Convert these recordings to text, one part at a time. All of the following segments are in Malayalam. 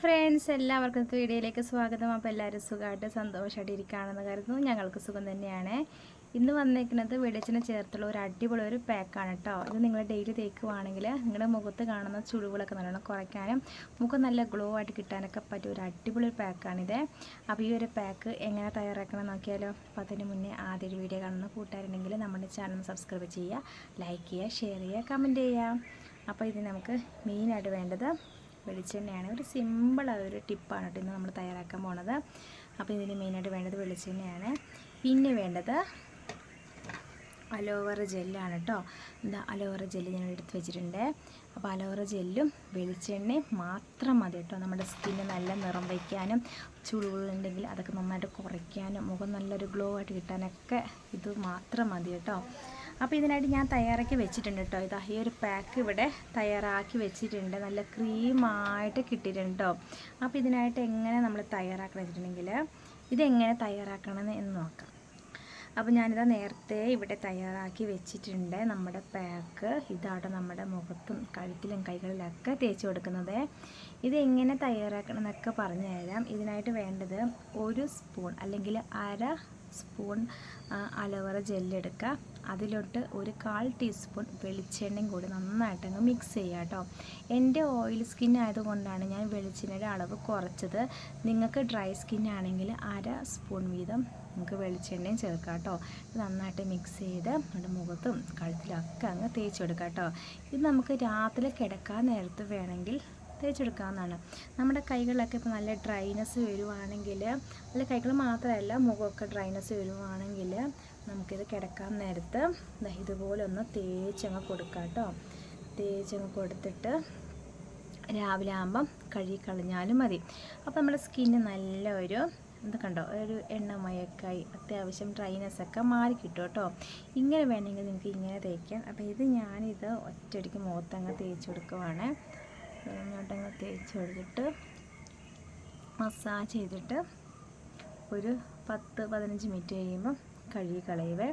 ഫ്രണ്ട്സ്, എല്ലാവർക്കും വീഡിയോയിലേക്ക് സ്വാഗതം. അപ്പോൾ എല്ലാവരും സുഖമായിട്ട് സന്തോഷമായിട്ട് ഇരിക്കുകയാണെന്ന് കരുതുന്നു. ഞങ്ങൾക്ക് സുഖം തന്നെയാണ്. ഇന്ന് വന്നേക്കുന്നത് വെളിച്ചെണ്ണ ചേർത്തുള്ള ഒരു അടിപൊളി ഒരു പാക്കാണ് കേട്ടോ. ഇത് നിങ്ങൾ ഡെയിലി തേക്കുവാണെങ്കിൽ നിങ്ങളുടെ മുഖത്ത് കാണുന്ന ചുളിവുകളൊക്കെ നല്ലോണം കുറയ്ക്കാനും മുഖം നല്ല ഗ്ലോ ആയിട്ട് കിട്ടാനൊക്കെ പറ്റിയ ഒരു അടിപൊളി ഒരു പാക്കാണിത്. അപ്പോൾ ഈ ഒരു പാക്ക് എങ്ങനെ തയ്യാറാക്കണം നോക്കിയാലോ. അപ്പോൾ അതിന് മുന്നേ ആദ്യ ഒരു വീഡിയോ കാണുന്ന കൂട്ടുകാരുണ്ടെങ്കിൽ നമ്മുടെ ചാനൽ സബ്സ്ക്രൈബ് ചെയ്യുക, ലൈക്ക് ചെയ്യുക, ഷെയർ ചെയ്യുക, കമൻറ്റ് ചെയ്യുക. അപ്പോൾ ഇത് നമുക്ക് മെയിനായിട്ട് വേണ്ടത് വെളിച്ചെണ്ണയാണ്. ഒരു സിമ്പിളായ ഒരു ടിപ്പാണ് കേട്ടോ ഇന്ന് നമ്മൾ തയ്യാറാക്കാൻ പോണത്. അപ്പോൾ ഇതിന് മെയിനായിട്ട് വേണ്ടത് വെളിച്ചെണ്ണയാണ്. പിന്നെ വേണ്ടത് അലോവേറ ജെല്ലാണ് കേട്ടോ. എന്താ അലോവേറ ജെല്ല് ഞാൻ എടുത്ത് വെച്ചിട്ടുണ്ട്. അപ്പോൾ അലോവേറ ജെല്ലും വെളിച്ചെണ്ണയും മാത്രം മതി കേട്ടോ. നമ്മുടെ സ്കിന്ന് നല്ല നിറം വയ്ക്കാനും ചുളിവുകളുണ്ടെങ്കിൽ അതൊക്കെ നന്നായിട്ട് കുറയ്ക്കാനും മുഖം നല്ലൊരു ഗ്ലോ ആയിട്ട് കിട്ടാനൊക്കെ ഇത് മാത്രം മതി കേട്ടോ. അപ്പോൾ ഇതിനായിട്ട് ഞാൻ തയ്യാറാക്കി വെച്ചിട്ടുണ്ട് കേട്ടോ. ഇതാ ഈ ഒരു പാക്ക് ഇവിടെ തയ്യാറാക്കി വെച്ചിട്ടുണ്ട്. നല്ല ക്രീമായിട്ട് കിട്ടിയിട്ടുണ്ട് കേട്ടോ. അപ്പോൾ ഇതിനായിട്ട് എങ്ങനെ നമ്മൾ തയ്യാറാക്കണം വെച്ചിട്ടുണ്ടെങ്കിൽ ഇതെങ്ങനെ തയ്യാറാക്കണം എന്ന് നോക്കാം. അപ്പോൾ ഞാനിതാ നേരത്തെ ഇവിടെ തയ്യാറാക്കി വെച്ചിട്ടുണ്ട് നമ്മുടെ പാക്ക്. ഇതാണ് നമ്മുടെ മുഖത്തും കഴുത്തിലും കൈകളിലൊക്കെ തേച്ച് കൊടുക്കുന്നത്. ഇതെങ്ങനെ തയ്യാറാക്കണം എന്നൊക്കെ പറഞ്ഞു തരാം. ഇതിനായിട്ട് വേണ്ടത് 1 സ്പൂൺ അല്ലെങ്കിൽ 1/2 സ്പൂൺ അലോവേറ ജെല്ലെടുക്കുക. അതിലോട്ട് ഒരു 1/4 ടീസ്പൂൺ വെളിച്ചെണ്ണയും കൂടി നന്നായിട്ട് അങ്ങ് മിക്സ് ചെയ്യുക കേട്ടോ. എൻ്റെ ഓയിൽ സ്കിൻ ആയതുകൊണ്ടാണ് ഞാൻ വെളിച്ചെണ്ണയുടെ അളവ് കുറച്ചത്. നിങ്ങൾക്ക് ഡ്രൈ സ്കിൻ ആണെങ്കിൽ 1/2 സ്പൂൺ വീതം നമുക്ക് വെളിച്ചെണ്ണയും ചേർക്കാം കേട്ടോ. ഇത് നന്നായിട്ട് മിക്സ് ചെയ്ത് നമ്മുടെ മുഖത്തും കഴുത്തിലൊക്കെ അങ്ങ് തേച്ചെടുക്കാം കേട്ടോ. ഇത് നമുക്ക് രാത്രി കിടക്കാൻ നേരത്ത് വേണമെങ്കിൽ തേച്ചെടുക്കാവുന്നതാണ്. നമ്മുടെ കൈകളിലൊക്കെ ഇപ്പോൾ നല്ല ഡ്രൈനെസ് വരുവാണെങ്കിൽ, അല്ല കൈകൾ മാത്രമല്ല മുഖമൊക്കെ ഡ്രൈനെസ് വരുവാണെങ്കിൽ നമുക്കിത് കിടക്കാൻ നേരത്ത് ഇതുപോലെ ഒന്ന് തേച്ചങ്ങ് കൊടുക്കാം കേട്ടോ. തേച്ചങ്ങ് കൊടുത്തിട്ട് രാവിലെ ആകുമ്പം കഴുകി കളഞ്ഞാലും മതി. അപ്പോൾ നമ്മുടെ സ്കിന്ന് നല്ല ഒരു ഇത് കണ്ടോ, ഒരു എണ്ണമയൊക്കെ അത്യാവശ്യം ഡ്രൈനെസ്സൊക്കെ മാറി കിട്ടും കേട്ടോ. ഇങ്ങനെ വേണമെങ്കിൽ നിങ്ങൾക്ക് ഇങ്ങനെ തേക്കാം. അപ്പോൾ ഇത് ഞാനിത് ഒറ്റയടിക്ക് മുഖത്തങ്ങ് തേച്ച് കൊടുക്കുവാണ്. ഇങ്ങോട്ടങ്ങ് തേച്ച് കൊടുത്തിട്ട് മസാജ് ചെയ്തിട്ട് ഒരു 10-15 മിനിറ്റ് കഴിയുമ്പം കഴുകി കളയുവേ.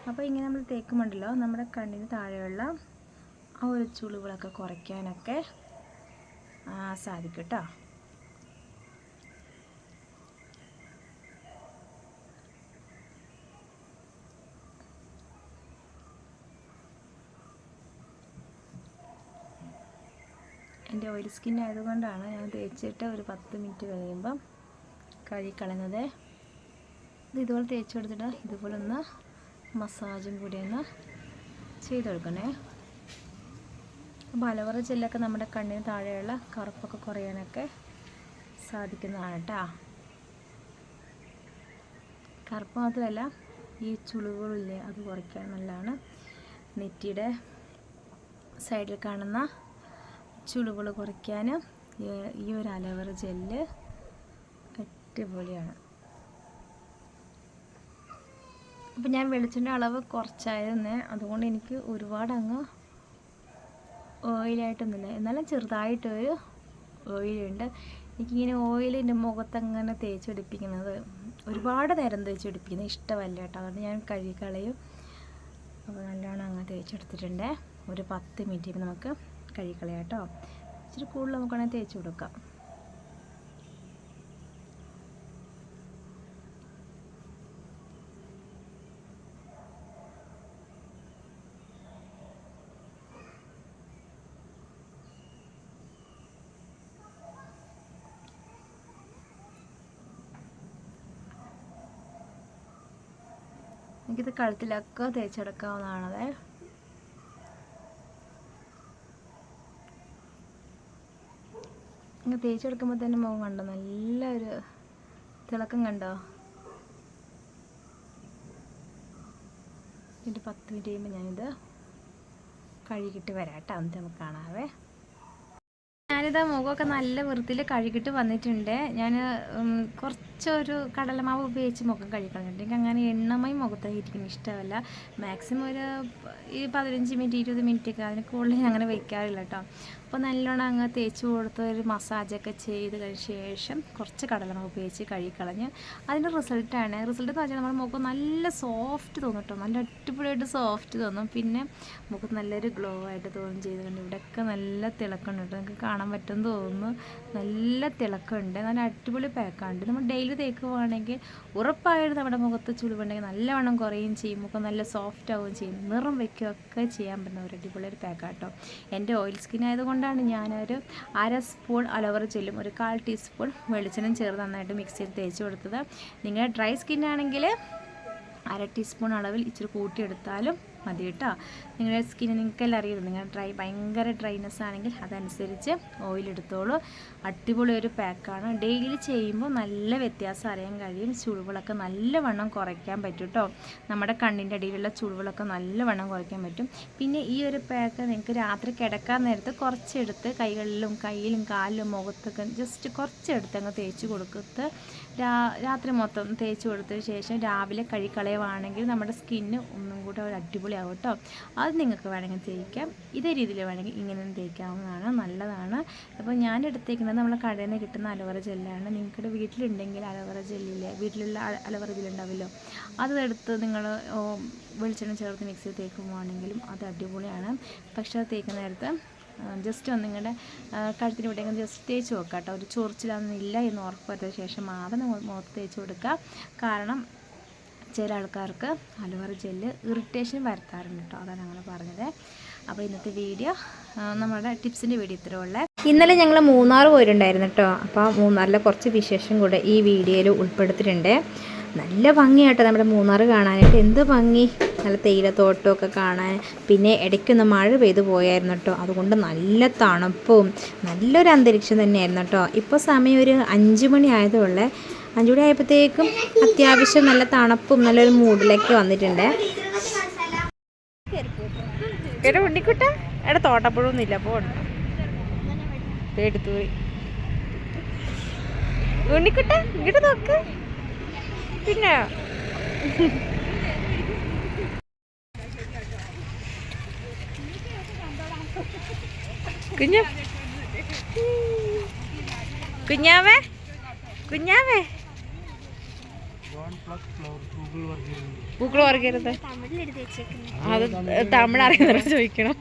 അപ്പോൾ ഇങ്ങനെ നമ്മൾ തേക്കുമ്പോണ്ടല്ലോ നമ്മുടെ കണ്ണിന് താഴെയുള്ള ആ ഒരു ചുളിവുകളൊക്കെ കുറയ്ക്കാനൊക്കെ സാധിക്കും കേട്ടോ. എൻ്റെ ഓയിൽ സ്കിൻ ആയതുകൊണ്ടാണ് ഞാൻ തേച്ചിട്ട് ഒരു 10 മിനിറ്റ് കഴിയുമ്പം കഴുകിക്കളയുന്നത്. ഇതുപോലെ തേച്ച് കൊടുത്തിട്ട് ഇതുപോലെ ഒന്ന് മസാജും കൂടി ഒന്ന് ചെയ്ത് കൊടുക്കണേ. അപ്പോൾ അലോവേറ ജെല്ലൊക്കെ നമ്മുടെ കണ്ണിന് താഴെയുള്ള കറുപ്പൊക്കെ കുറയാനൊക്കെ സാധിക്കുന്നതാണ് കേട്ടോ. കറുപ്പ് മാത്രമല്ല, ഈ ചുളിവുകളില്ലേ അത് കുറയ്ക്കാൻ നല്ലതാണ്. നെറ്റിയുടെ സൈഡിൽ കാണുന്ന ചുളിവുകൾ കുറയ്ക്കാൻ ഈ ഒരു അലോവേറ ജെല്ല് അടിപൊളിയാണ്. അപ്പോൾ ഞാൻ വെളിച്ചെണ്ണ അളവ് കുറച്ചായിരുന്നേ, അതുകൊണ്ട് എനിക്ക് ഒരുപാട് അങ്ങ് ഓയിലായിട്ടൊന്നുമില്ല, എന്നാലും ചെറുതായിട്ടൊരു ഓയിലുണ്ട്. എനിക്കിങ്ങനെ ഓയിലിൻ്റെ മുഖത്തങ്ങനെ തേച്ച് പിടിപ്പിക്കുന്നത് ഒരുപാട് നേരം തേച്ച് പിടിപ്പിക്കുന്നത് ഇഷ്ടമല്ല കേട്ടോ. അതുകൊണ്ട് ഞാൻ കഴുകിക്കളയും. അപ്പോൾ നല്ലോണം അങ്ങ് തേച്ചെടുത്തിട്ടുണ്ട്. ഒരു 10 മിനിറ്റ് നമുക്ക് കഴുകിക്കളയാം കേട്ടോ. ഇച്ചിരി കൂടുതൽ നമുക്കാണെങ്കിൽ തേച്ച് കൊടുക്കാം. എനിക്കിത് കഴുത്തിലൊക്കെ തേച്ചെടുക്കാവുന്നതാണത്. ഇങ്ങനെ തേച്ചെടുക്കുമ്പോൾ തന്നെ മുഖം കണ്ടോ നല്ലൊരു തിളക്കം കണ്ടോ. ഒരു 10 മിനിറ്റ് കഴിയുമ്പോൾ ഞാനിത് കഴുകിയിട്ട് വരാം കേട്ടോ. എന്നിട്ട് നമുക്ക് കാണാവേ. ഞാനിത് മുഖമൊക്കെ നല്ല വൃത്തിയിൽ കഴുകിയിട്ട് വന്നിട്ടുണ്ട്. ഞാൻ കുറച്ചൊരു കടലമാവ് ഉപയോഗിച്ച് മുഖം കഴുകിക്കളഞ്ഞിട്ടുണ്ട്. എനിക്ക് അങ്ങനെ എണ്ണമയം മുഖത്ത് ഇരിക്കുന്നത് ഇഷ്ടമല്ല. മാക്സിമം ഒരു 15 മിനിറ്റ് 20 മിനിറ്റൊക്കെ അതിന് കൂടുതൽ അങ്ങനെ വയ്ക്കാറില്ല കേട്ടോ. അപ്പോൾ നല്ലോണം അങ്ങ് തേച്ച് കൊടുത്ത് ഒരു മസാജൊക്കെ ചെയ്ത് കഴിഞ്ഞ ശേഷം കുറച്ച് കടലമാവ് ഉപയോഗിച്ച് കഴുകിക്കളഞ്ഞ് അതിൻ്റെ റിസൾട്ട് എന്ന് വെച്ചാൽ നമ്മുടെ മുഖം നല്ല സോഫ്റ്റ് തോന്നും കേട്ടോ, നല്ല അടിപൊളിയായിട്ട് സോഫ്റ്റ് തോന്നും. പിന്നെ മുഖത്ത് നല്ലൊരു ഗ്ലോ ആയിട്ട് തോന്നും ചെയ്തുകൊണ്ട് ഇവിടെയൊക്കെ നല്ല തിളക്കമുണ്ട് കേട്ടോ, നിങ്ങൾക്ക് കാണാൻ പറ്റുമെന്ന് തോന്നുന്നു. നല്ല തിളക്കമുണ്ട്, നല്ല അടിപൊളി പാക്കാണ്. നമ്മൾ ഡെയിലി തേക്കുവാണെങ്കിൽ ഉറപ്പായിട്ട് നമ്മുടെ മുഖത്ത് ചുളിവുണ്ടെങ്കിൽ നല്ലവണ്ണം കുറയുകയും ചെയ്യും, മുഖം നല്ല സോഫ്റ്റ് ആവുകയും ചെയ്യും, നിറം വയ്ക്കുകയൊക്കെ ചെയ്യാൻ പറ്റുന്ന ഒരു അടിപൊളി ഒരു പാക്കാട്ടോ. എൻ്റെ ഓയിൽ സ്കിൻ ആയതുകൊണ്ടാണ് ഞാനൊരു 1/2 സ്പൂൺ അലോവേറ ജെല്ലും ഒരു 1/4 ടീസ്പൂൺ വെളിച്ചെണ്ണയും ചേർത്ത് നന്നായിട്ട് മിക്സ് ചെയ്ത് തേച്ച് കൊടുത്തത്. നിങ്ങളുടെ ഡ്രൈ സ്കിൻ ആണെങ്കിൽ 1/2 ടീസ്പൂൺ അളവിൽ ഇച്ചിരി കൂട്ടിയെടുത്താലും മതി കേട്ടോ. നിങ്ങളുടെ സ്കിന്ന് നിങ്ങൾക്കെല്ലാം അറിയില്ല, നിങ്ങളുടെ ഭയങ്കര ഡ്രൈനെസ് ആണെങ്കിൽ അതനുസരിച്ച് ഓയിലെടുത്തോളൂ. അടിപൊളി ഒരു പാക്കാണ്, ഡെയിലി ചെയ്യുമ്പോൾ നല്ല വ്യത്യാസം അറിയാൻ കഴിയും. ചുളിവുകളൊക്കെ നല്ലവണ്ണം കുറയ്ക്കാൻ പറ്റും കേട്ടോ, നമ്മുടെ കണ്ണിൻ്റെ അടിയിലുള്ള ചുളിവുകളൊക്കെ നല്ലവണ്ണം കുറയ്ക്കാൻ പറ്റും. പിന്നെ ഈ ഒരു പാക്ക് നിങ്ങൾക്ക് രാത്രി കിടക്കാൻ നേരത്ത് കുറച്ചെടുത്ത് കൈകളിലും കാലിലും മുഖത്തൊക്കെ ജസ്റ്റ് കുറച്ചെടുത്ത് അങ്ങ് തേച്ച് കൊടുത്ത് രാത്രി മൊത്തം തേച്ച് കൊടുത്തതിന് ശേഷം രാവിലെ കഴുകിക്കളയുവാണെങ്കിൽ നമ്മുടെ സ്കിന്ന് ഒന്നും കൂടെ ഒരു അടിപൊളിയാകും കേട്ടോ. അത് നിങ്ങൾക്ക് വേണമെങ്കിൽ തേക്കാം, ഇതേ രീതിയിൽ വേണമെങ്കിൽ ഇങ്ങനെ തേക്കാവുന്നതാണ്, നല്ലതാണ്. അപ്പോൾ ഞാൻ എടുത്തേക്കുന്നത് നമ്മളെ കടയിൽ നിന്ന് കിട്ടുന്ന അലോവേറ ജെല്ലാണ്. നിങ്ങളുടെ വീട്ടിലുണ്ടെങ്കിൽ അലോവേറ ജെല്ലില്ലേ, വീട്ടിലുള്ള അലോവേറ ജെല്ലുണ്ടാവില്ലോ, അതെടുത്ത് നിങ്ങൾ വെളിച്ചെണ്ണ ചേർത്ത് മിക്സ് ചെയ്ത് തേക്കുമ്പോഴാണെങ്കിലും അത് അടിപൊളിയാണ്. പക്ഷേ അത് തേക്കുന്ന നേരത്ത് ജസ്റ്റ് ഒന്ന് നിങ്ങളുടെ കഴുത്തിന് ഇവിടെയെങ്കിലും ജസ്റ്റ് തേച്ച് വെക്കുക കേട്ടോ, ഒരു ചൊറിച്ചിലൊന്നും ഇല്ല എന്ന് ഉറപ്പ് വരുത്തിയ ശേഷം മാത്രം മുഖത്ത് തേച്ച് കൊടുക്കുക. കാരണം ചില ആൾക്കാർക്ക് അലോവേറ ജെല്ല് ഇറിറ്റേഷൻ വരുത്താറുണ്ട് കേട്ടോ, അതാണ് ഞങ്ങൾ പറഞ്ഞത്. അപ്പോൾ ഇന്നത്തെ വീഡിയോ നമ്മുടെ ടിപ്സിൻ്റെ വീഡിയോ ഇത്രയേ ഉള്ളൂ. ഇന്നലെ ഞങ്ങൾ മൂന്നാർ പോയിട്ടുണ്ടായിരുന്നു കേട്ടോ, അപ്പോൾ മൂന്നാറിലെ കുറച്ച് വിശേഷം കൂടെ ഈ വീഡിയോയിൽ ഉൾപ്പെടുത്തിയിട്ടുണ്ട്. നല്ല ഭംഗിയാട്ടോ നമ്മുടെ മൂന്നാർ കാണാനായിട്ട്, എന്ത് ഭംഗി, നല്ല തേയിലത്തോട്ടമൊക്കെ കാണാൻ. പിന്നെ ഇടയ്ക്കൊന്ന് മഴ പെയ്തു പോയായിരുന്നു കേട്ടോ, അതുകൊണ്ട് നല്ല തണുപ്പും നല്ലൊരു അന്തരീക്ഷം തന്നെയായിരുന്നു കേട്ടോ. ഇപ്പോൾ സമയം ഒരു 5 മണി ആയതുള്ളേ, 5 മണി ആയപ്പോഴത്തേക്കും അത്യാവശ്യം നല്ല തണുപ്പും നല്ലൊരു മൂഡിലൊക്കെ വന്നിട്ടുണ്ട്. എടാ ഉണ്ണിക്കുട്ട, എടാ തോട്ടപ്പുഴൊന്നും ഇല്ല, അപ്പോൾ എടുത്തു പോയി. ഉണ്ണിക്കുട്ട ഇങ്ങോട്ട് നോക്ക്. പിന്നെ കുഞ്ഞാവേ പൂക്കൾ വർഗരുത്, അത് തമിഴ് അറിയുന്ന ചോദിക്കണം.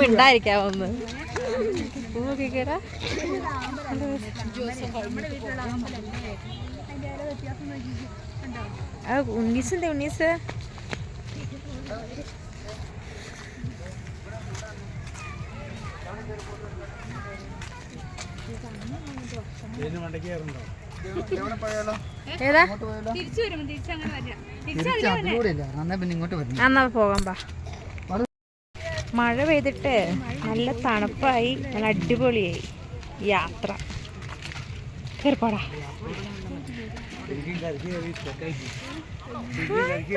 മിണ്ടായിരിക്കാവൊന്ന് നോക്കിക്കേടാ. ഉണ്ണീസിന്റെ ഉണ്ണീസ് എന്നാ പോകാം. മഴ പെയ്തിട്ട് നല്ല തണുപ്പായി, നല്ല അടിപൊളിയായി യാത്ര. കയറിപ്പോടാ.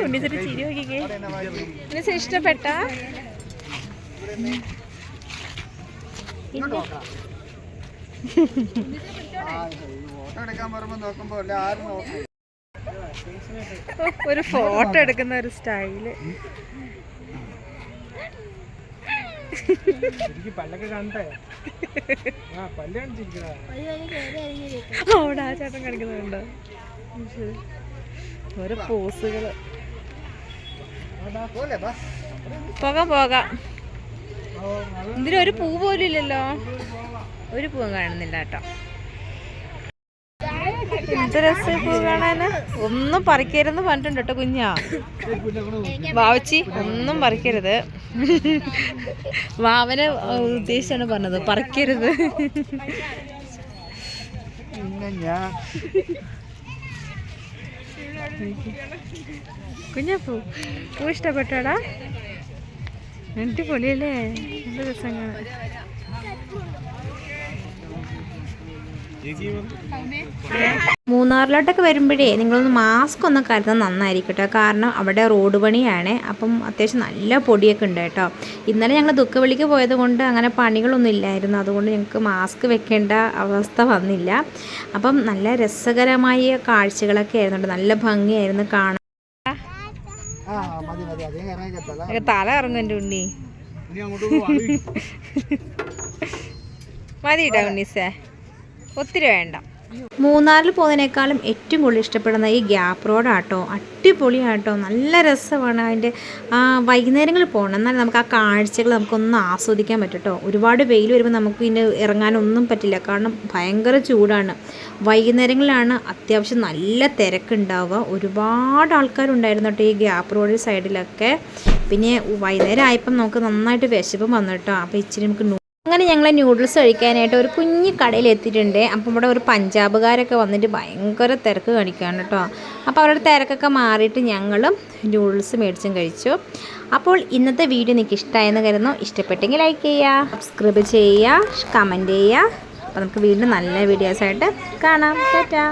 ഉണ്ണിച്ചിട്ട് ചിരി നോക്കിക്കേ. ഉണ്ണിച്ചിട്ട് ഇഷ്ടപ്പെട്ട ഒരു ഫോട്ടോ എടുക്കുന്ന ഒരു സ്റ്റൈല്. അവിടെ ആ ചേട്ടൻ കാണിക്കുന്നുണ്ടോ ഓരോ പോസുകള്. പോകാം. ഇതിന് ഒരു പൂ പോലും ഇല്ലല്ലോ, ഒരു പൂവും കാണുന്നില്ല കേട്ടോ. എന്ത് രസം പൂ കാണാന്. ഒന്നും പറിക്കരുതെന്ന് പറഞ്ഞിട്ടുണ്ട് കേട്ടോ കുഞ്ഞാ. വാവച്ചി ഒന്നും പറിക്കരുത്, വാവനെ ഉദ്ദേശിച്ചാണ് പറഞ്ഞത്, പറിക്കരുത്. കുഞ്ഞാ പൂ ഇഷ്ടപ്പെട്ടാടാ? അടിപൊളിയല്ലേ, എന്ത് രസം കാണാൻ. മൂന്നാറിലോട്ടൊക്കെ വരുമ്പോഴേ നിങ്ങളൊന്ന് മാസ്ക് ഒന്ന് കരുതുന്നത് നന്നായിരിക്കും കേട്ടോ. കാരണം അവിടെ റോഡ് പണിയാണ്. അപ്പം അത്യാവശ്യം നല്ല പൊടിയൊക്കെ ഉണ്ട് കേട്ടോ. ഇന്നലെ ഞങ്ങൾ ദുഃഖവെള്ളിക്ക് പോയത് കൊണ്ട് അങ്ങനെ പണികളൊന്നും ഇല്ലായിരുന്നു. അതുകൊണ്ട് ഞങ്ങൾക്ക് മാസ്ക് വെക്കേണ്ട അവസ്ഥ വന്നില്ല. അപ്പം നല്ല രസകരമായ കാഴ്ചകളൊക്കെ ആയിരുന്നു. നല്ല ഭംഗിയായിരുന്നു കാണാൻ. തല ഇറങ്ങും എൻ്റെ ഉണ്ണി. മതി കേട്ടോ ഉണ്ണീസേ, ഒത്തിരി വേണ്ട. മൂന്നാറിൽ പോകുന്നതിനേക്കാളും ഏറ്റവും കൂടുതൽ ഇഷ്ടപ്പെടുന്ന ഈ ഗ്യാപ്പ് റോഡാട്ടോ. അടിപൊളിയാട്ടോ, നല്ല രസമാണ്. അതിൻ്റെ വൈകുന്നേരങ്ങളിൽ പോകണം, എന്നാൽ നമുക്ക് ആ കാഴ്ചകൾ നമുക്കൊന്ന് ആസ്വദിക്കാൻ പറ്റും കേട്ടോ. ഒരുപാട് വെയിൽ വരുമ്പോൾ നമുക്ക് ഇതിന് ഇറങ്ങാനൊന്നും പറ്റില്ല, കാരണം ഭയങ്കര ചൂടാണ്. വൈകുന്നേരങ്ങളിലാണ് അത്യാവശ്യം നല്ല തിരക്കുണ്ടാവുക. ഒരുപാട് ആൾക്കാരുണ്ടായിരുന്നു കേട്ടോ ഈ ഗ്യാപ്പ് റോഡ് സൈഡിലൊക്കെ. പിന്നെ വൈകുന്നേരം ആയപ്പം നമുക്ക് നന്നായിട്ട് വിശപ്പും വന്നു കേട്ടോ. അപ്പോൾ ഇച്ചിരി നമുക്ക് അങ്ങനെ ഞങ്ങൾ ന്യൂഡിൽസ് കഴിക്കാനായിട്ട് ഒരു കുഞ്ഞു കടയിൽ എത്തിയിട്ടുണ്ട്. അപ്പം ഇവിടെ ഒരു പഞ്ചാബുകാരൊക്കെ വന്നിട്ട് ഭയങ്കര തിരക്ക് കാണിക്കുകയാണ് കേട്ടോ. അപ്പോൾ അവരുടെ തിരക്കൊക്കെ മാറിയിട്ട് ഞങ്ങളും ന്യൂഡിൽസ് മേടിച്ചും കഴിച്ചു. അപ്പോൾ ഇന്നത്തെ വീഡിയോ നിങ്ങൾക്ക് ഇഷ്ടമായെന്ന് കരുതുന്നു. ഇഷ്ടപ്പെട്ടെങ്കിൽ ലൈക്ക് ചെയ്യുക, സബ്സ്ക്രൈബ് ചെയ്യുക, കമൻറ്റ് ചെയ്യുക. അപ്പോൾ നമുക്ക് വീണ്ടും നല്ല വീഡിയോസായിട്ട് കാണാം. ടാറ്റാ.